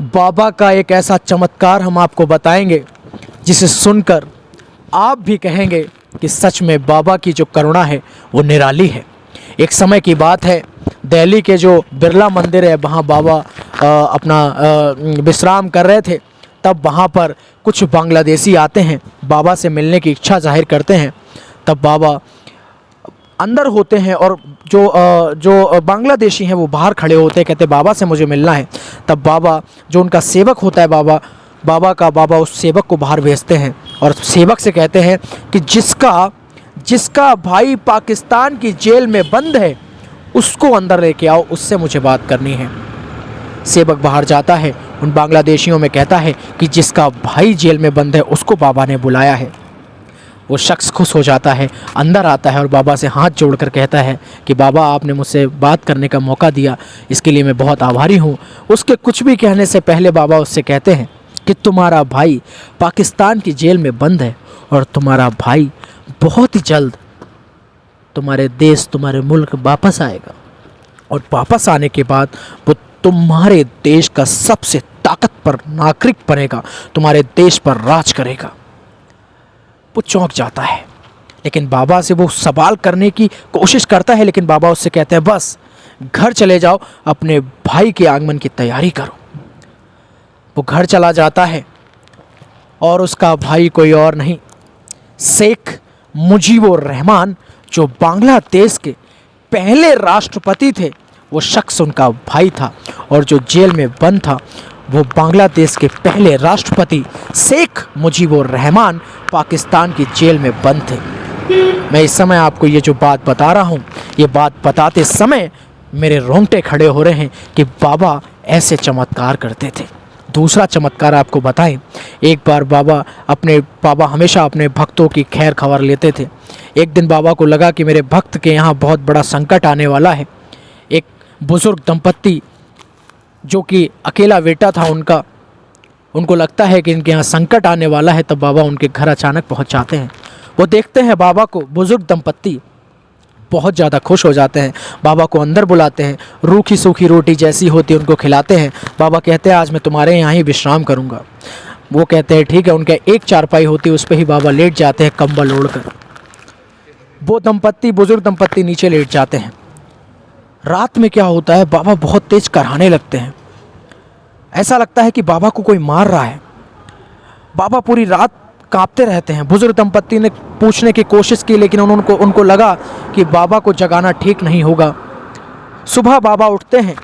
बाबा का एक ऐसा चमत्कार हम आपको बताएंगे जिसे सुनकर आप भी कहेंगे कि सच में बाबा की जो करुणा है वो निराली है। एक समय की बात है, दिल्ली के जो बिरला मंदिर है वहाँ बाबा अपना विश्राम कर रहे थे। तब वहाँ पर कुछ बांग्लादेशी आते हैं, बाबा से मिलने की इच्छा जाहिर करते हैं। तब बाबा अंदर होते हैं और जो बांग्लादेशी हैं वो बाहर खड़े होते हैं, कहते हैं बाबा से मुझे मिलना है। तब बाबा, जो उनका सेवक होता है, बाबा उस सेवक को बाहर भेजते हैं और सेवक से कहते हैं कि जिसका भाई पाकिस्तान की जेल में बंद है उसको अंदर लेके आओ, उससे मुझे बात करनी है। सेवक बाहर जाता है, उन बांग्लादेशियों में कहता है कि जिसका भाई जेल में बंद है उसको बाबा ने बुलाया है। वो शख्स खुश हो जाता है, अंदर आता है और बाबा से हाथ जोड़कर कहता है कि बाबा आपने मुझसे बात करने का मौका दिया, इसके लिए मैं बहुत आभारी हूँ। उसके कुछ भी कहने से पहले बाबा उससे कहते हैं कि तुम्हारा भाई पाकिस्तान की जेल में बंद है और तुम्हारा भाई बहुत ही जल्द तुम्हारे देश, तुम्हारे मुल्क वापस आएगा और वापस आने के बाद वो तुम्हारे देश का सबसे ताकतवर नागरिक बनेगा, तुम्हारे देश पर राज करेगा। वो चौंक जाता है, लेकिन बाबा से वो सवाल करने की कोशिश करता है, लेकिन बाबा उससे कहते हैं बस घर चले जाओ, अपने भाई के आगमन की तैयारी करो। वो घर चला जाता है और उसका भाई कोई और नहीं, शेख मुजीबुर रहमान, जो बांग्लादेश के पहले राष्ट्रपति थे, वो शख्स उनका भाई था। और जो जेल में बंद था वो बांग्लादेश के पहले राष्ट्रपति शेख मुजीबुर रहमान पाकिस्तान की जेल में बंद थे। मैं इस समय आपको ये जो बात बता रहा हूँ, ये बात बताते समय मेरे रोंगटे खड़े हो रहे हैं कि बाबा ऐसे चमत्कार करते थे। दूसरा चमत्कार आपको बताएं, एक बार बाबा हमेशा अपने भक्तों की खैर खबर लेते थे। एक दिन बाबा को लगा कि मेरे भक्त के यहाँ बहुत बड़ा संकट आने वाला है। एक बुज़ुर्ग दंपत्ति जो कि अकेला बेटा था उनको लगता है कि इनके यहाँ संकट आने वाला है। तब बाबा उनके घर अचानक पहुँच जाते हैं। वो देखते हैं बाबा को, बुज़ुर्ग दंपत्ति बहुत ज़्यादा खुश हो जाते हैं। बाबा को अंदर बुलाते हैं, रूखी सूखी रोटी जैसी होती है उनको खिलाते हैं। बाबा कहते हैं आज मैं तुम्हारे यहाँ ही विश्राम करूँगा। वो कहते हैं ठीक है। उनके एक चारपाई होती है, उस पर ही बाबा लेट जाते हैं कंबल ओढ़कर। वो बुज़ुर्ग दंपत्ति नीचे लेट जाते हैं। रात में क्या होता है, बाबा बहुत तेज कराहने लगते हैं। ऐसा लगता है कि बाबा को कोई मार रहा है। बाबा पूरी रात कांपते रहते हैं। बुजुर्ग दंपत्ति ने पूछने की कोशिश की, लेकिन उनको लगा कि बाबा को जगाना ठीक नहीं होगा। सुबह बाबा उठते हैं,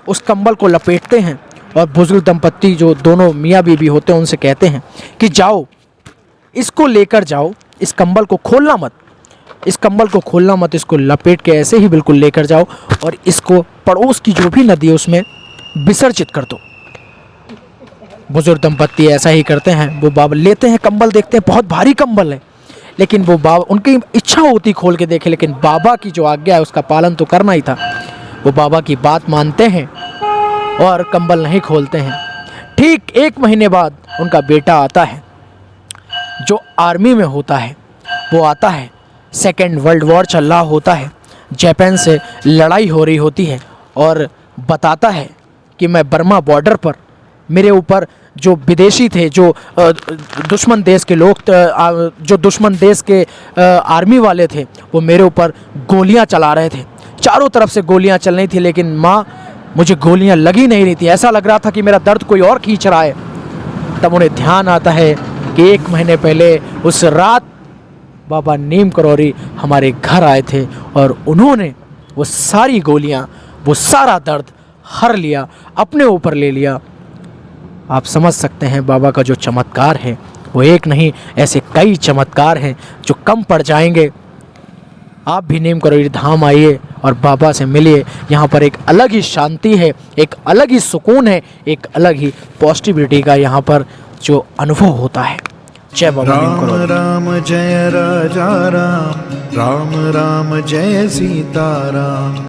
उस कंबल को लपेटते हैं और बुजुर्ग दंपत्ति जो दोनों मियाँ बीवी होते हैं उनसे कहते हैं कि जाओ, इसको लेकर जाओ, इस कंबल को खोलना मत, इसको लपेट के ऐसे ही बिल्कुल लेकर जाओ और इसको पड़ोस की जो भी नदी है उसमें विसर्जित कर दो। बुजुर्ग दंपत्ति ऐसा ही करते हैं। वो बाबा लेते हैं कंबल, देखते हैं बहुत भारी कंबल है, लेकिन वो बाबा, उनकी इच्छा होती खोल के देखे, लेकिन बाबा की जो आज्ञा है उसका पालन तो करना ही था। वो बाबा की बात मानते हैं और कंबल नहीं खोलते हैं। ठीक 1 महीने बाद उनका बेटा आता है जो आर्मी में होता है। वो आता है, सेकेंड वर्ल्ड वॉर चल रहा होता है, जापान से लड़ाई हो रही होती है और बताता है कि मैं बर्मा बॉर्डर पर, मेरे ऊपर जो विदेशी थे, जो दुश्मन देश के लोग, जो दुश्मन देश के आर्मी वाले थे, वो मेरे ऊपर गोलियां चला रहे थे। चारों तरफ से गोलियां चल रही थी, लेकिन माँ मुझे गोलियां लगी नहीं रही थी। ऐसा लग रहा था कि मेरा दर्द कोई और खींच रहा है। तब उन्हें ध्यान आता है कि 1 महीने पहले उस रात बाबा नीम करौरी हमारे घर आए थे और उन्होंने वो सारी गोलियां, वो सारा दर्द हर लिया, अपने ऊपर ले लिया। आप समझ सकते हैं बाबा का जो चमत्कार है वो एक नहीं, ऐसे कई चमत्कार हैं जो कम पड़ जाएंगे। आप भी नीम करौरी धाम आइए और बाबा से मिलिए। यहाँ पर एक अलग ही शांति है, एक अलग ही सुकून है, एक अलग ही पॉजिटिविटी का यहाँ पर जो अनुभव होता है। जय बाबा नीम करौरी। राम जय राजा राम, राम राम जय सीता राम।